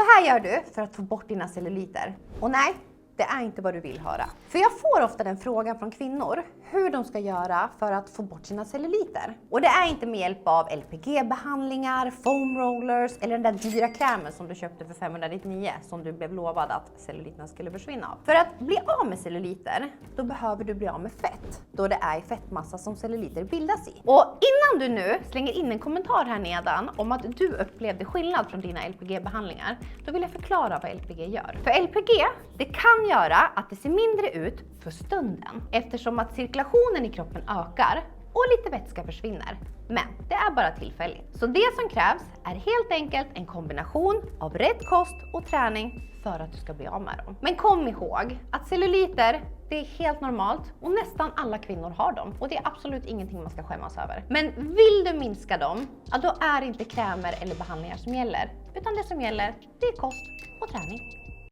Så här gör du för att få bort dina celluliter. Och nej, det är inte vad du vill höra. För jag får ofta den frågan från kvinnor hur de ska göra för att få bort sina celluliter. Och det är inte med hjälp av LPG-behandlingar, foam rollers eller den där dyra krämen som du köpte för 599 som du blev lovad att celluliterna skulle försvinna av. För att bli av med celluliter, då behöver du bli av med fett. Då det är i fettmassa som celluliter bildas i. Och innan du nu slänger in en kommentar här nedan om att du upplevde skillnad från dina LPG-behandlingar, då vill jag förklara vad LPG gör. För LPG, det kan göra att det ser mindre ut för stunden eftersom att cirkulationen i kroppen ökar och lite vätska försvinner. Men det är bara tillfälligt. Så det som krävs är helt enkelt en kombination av rätt kost och träning för att du ska bli av med dem. Men kom ihåg att celluliter, det är helt normalt och nästan alla kvinnor har dem. Och det är absolut ingenting man ska skämmas över. Men vill du minska dem, ja, då är det inte krämer eller behandlingar som gäller. Utan det som gäller, det är kost och träning.